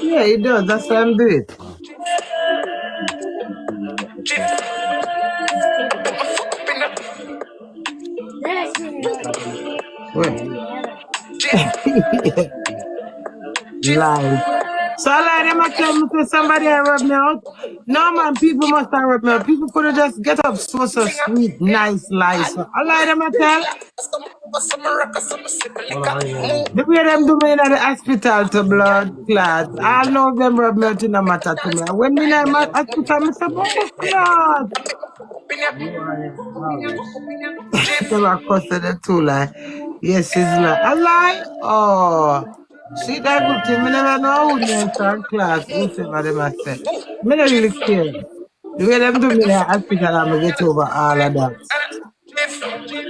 Yeah, he does. That's why I'm doing it. Wait. Live. So I like them, I tell me to somebody I rub me out. No man, people must have rub me out. People could have just get up so sweet, nice lies. So I like them, I tell. The way them do me in the hospital to blood clot. I know them rub me out in a matter to me. When me in the hospital, I say, bumbo clot. Them are cussing them too, like. Yes, it's like. I lie. Oh. See that good thing. Me never know who names are class. Whosoever them I say. Me don't really care. The way them do me in the hospital, I'm going to get over all of that.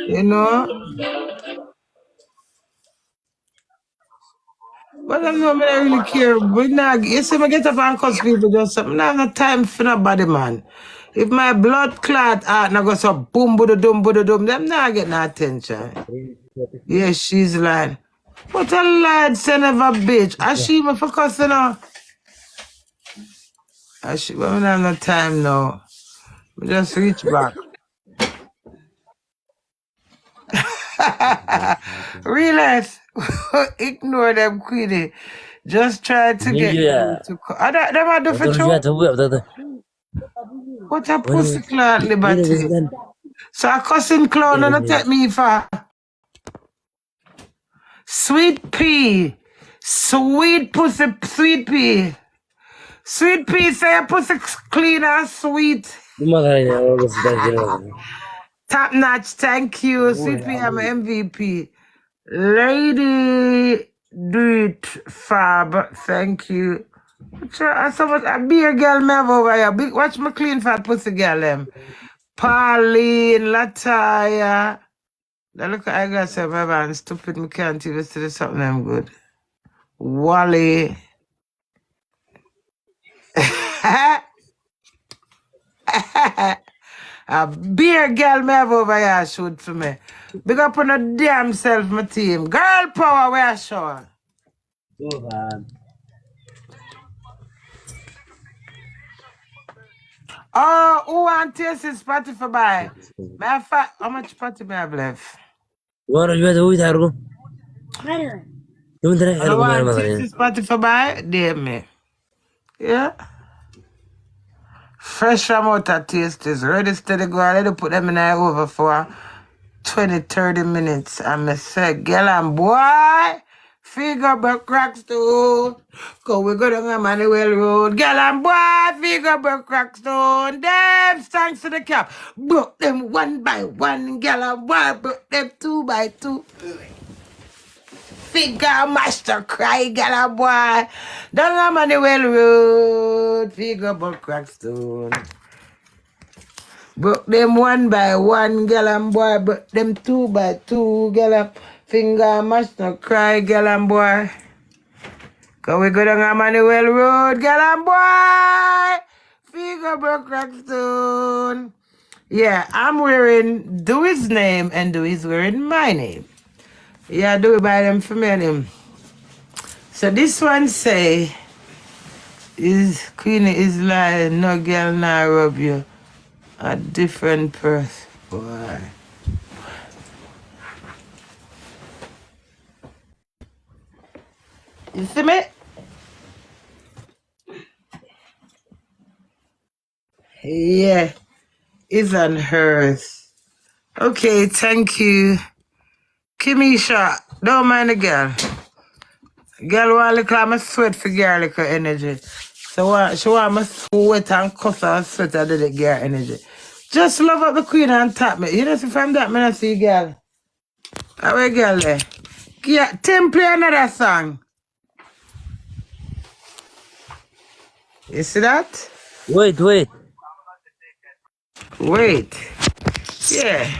You know? But I know me don't really care. But now, you see me get up and cuss people just something. I have no time for nobody, man. If my blood clot out, I go so boom, boom, them not get no attention. Yeah, she's lying. What a lad, son of a bitch. I she me for cussing her. I she, but we don't have no time now. We just reach back. Realize, ignore them, Queenie. Just try to get them to come. Them I do for sure. What a pussy clown liberty. So a cussing clown and take me for sweet pea. Sweet pussy, sweet pea. Sweet pea, say a pussy clean and sweet. Top notch, thank you. Sweet pea, I'm MVP. Lady, do it, Fab, thank you. So much, a beer girl me have over here. Big, watch my clean fat pussy girl them. Pauline, Lataya. Now look at I got some man stupid, me can't even see something I'm good. Wally. A beer girl me have over here shoot for me. Big up on a damn self, my team. Girl power, where I show. Oh, who want to taste this party for buy? How much party may I have left? I don't want to taste this party for buy? Damn me. Yeah. Fresh from out of taste is ready, steady, go. I let you put them in there over for 20-30 minutes. And I say, girl and boy, figure but cracks too. Cause we go down Emmanuel Road. Girl and boy, figure but cracks too. Them thanks to the cap. Broke them one by one. Girl and boy, broke them 2 by 2. Figure master cry, girl and boy. Down Emmanuel Road. Figure but cracks too. Broke them 1 by 1, girl and boy. Broke them 2 by 2, girl and finger mash no cry, girl and boy. Cause we go down Emmanuel Road, girl and boy. Finger broke Crackstone. Yeah, I'm wearing Dewey's name and Dewey's wearing my name. Yeah, Dewey buy them for me and him. So this one say, is Queenie is lying, no girl now rub you. A different person. Boy. You see me? Yeah, it's on hers. Okay, thank you. Kimisha, don't mind the girl. Girl want to call me sweat for girl like her energy. So she want me sweat and cuss her sweat and do the girl energy. Just love up the queen and tap me. You know, see from that, I see girl. How are girl there? Yeah, Tim play another song. You see that? Wait. Yeah.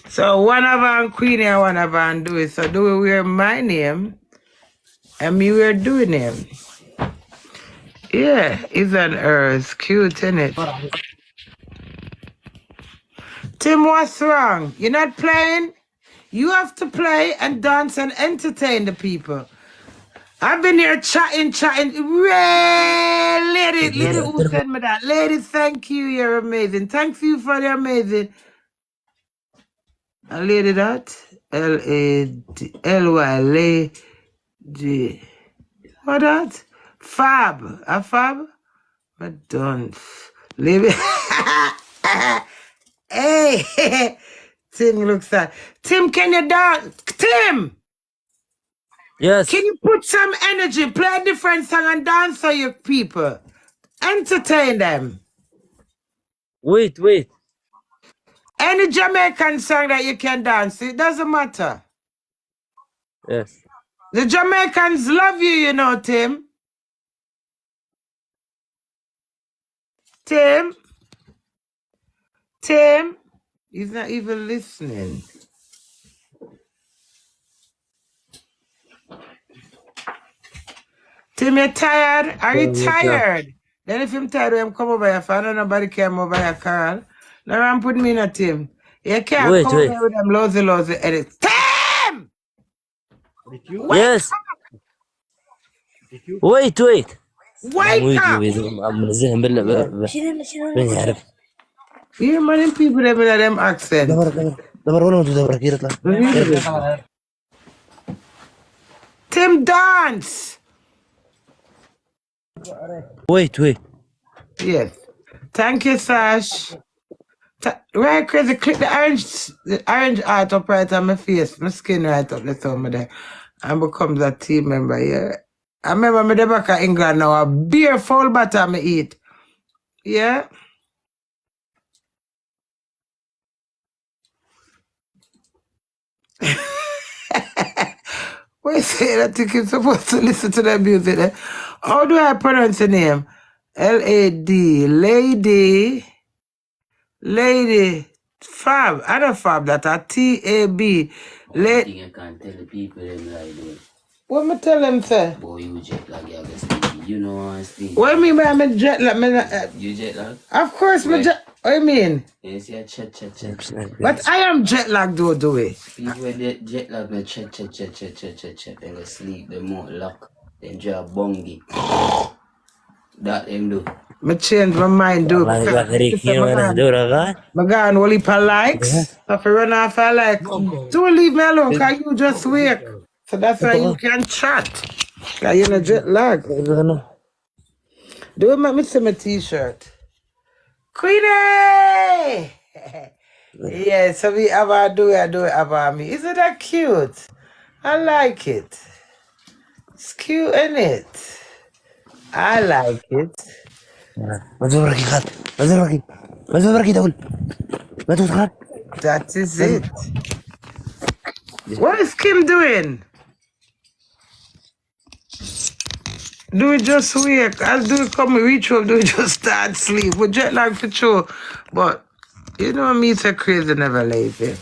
So one of them Queenie and one of them Dewey. So Dewey wear my name and me wear Dewey name. Yeah, it's on earth. Cute, innit? Tim, what's wrong? You're not playing? You have to play and dance and entertain the people. I've been here chatting. Lady who sent me that. Lady, thank you. You're amazing. Thank you for the amazing. A lady that. L-A-D-L-Y. Lady. What that? Fab. A fab? But don't. Leave it. Hey. Tim looks like. Tim, can you dance? Tim! Yes. Can you put some energy, play a different song and dance for your people? Entertain them. Wait. Any Jamaican song that you can dance, it doesn't matter. Yes. The Jamaicans love you, you know, Tim. Tim, he's not even listening. Tim, you're tired? Are you tired? Then if I'm tired, I'm come over here. If I know nobody came over here, Carl. Now I'm putting me in a Tim. You can't come over here with them lousy edits. Tim! Yes. Wait. Wake up! You man, them people that with them accent. Tim, dance! Wait. Yes. Thank you, Sash. Right, crazy. Click the orange heart up right on my face, my skin right up the thumb there, and becomes a team member. Yeah. I remember me the back of England now. A beer full butter me eat. Yeah. Why say that? I think you're supposed to listen to that music. Eh? How do I pronounce the name? L-A-D. Lady. Fab. I don't fab that. A T-A-B. Lady. You can't tell the people them like that. What me tell them, sir? Boy, you jet lag, you have to sleep. You know what I'm saying? What do you mean by I'm jet lag? You jet lag? Of course, me jet. What do you mean? You see a chat. But I am jet lagged, though, Dewey. People with jet lag, they chat. They go sleep, they mouth lock, they draw bongi. That them do. Me change my mind, do. My God, only for likes. If I run off, I like. Don't leave me alone, because you just wake. So that's why you can chat. Because you're in a jet lag. Do it make me see my t-shirt. Queenie! Yeah, so we have a do it about me. Isn't that cute? I like it. It's cute, isn't it? I like it. That is it. What is Kim doing? Do it just wake. I'll do it come reach up, do it just start sleep. We jet lag for sure. But you know me so crazy never lazy.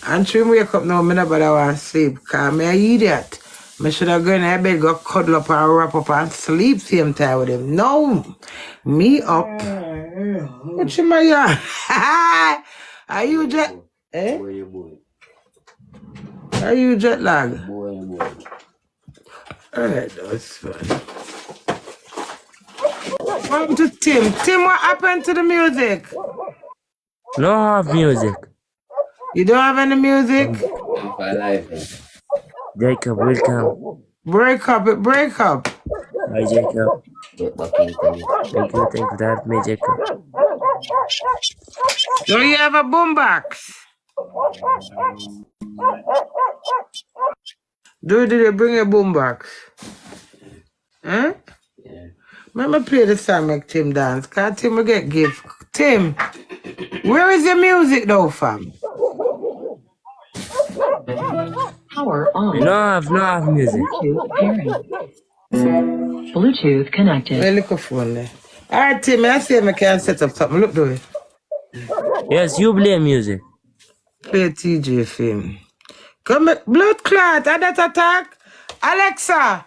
And she wake up now, me nobody want to sleep. Cause me an idiot. I should have gone in bed, go cuddle up and wrap up and sleep same time with him. No. Me up. What you my yarn? Are you jet? Eh? Boy. Are you jet lag? Boy. Alright, that's fine. What happened to Tim? Tim, what happened to the music? No have music. You don't have any music? I'm for life. Jacob, welcome. Break up. Hi, Jacob. Get back into me. Thank you for that, me, Jacob. Do you have a boombox? Did you bring a boombox? Huh? Yeah. Let me play the song, make Tim dance. Cause Tim will get gift. Tim, where is your music though, fam? Power on. No have music. Bluetooth pairing. Bluetooth connected. Well, look at phone there. Alright, Tim, I see if I can set up something. Look, do it. Yes, you play music. Play TJ film. Come, blood clot, that attack. Alexa,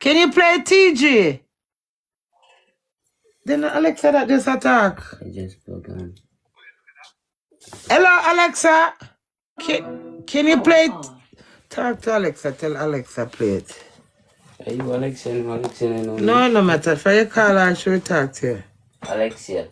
can you play TJ? Then Alexa that just attack. I just plug on. Hello, Alexa. Can you play Talk to Alexa, tell Alexa play it. Are you Alexia? No, No matter, if you call her, she'll talk to you. Alexia.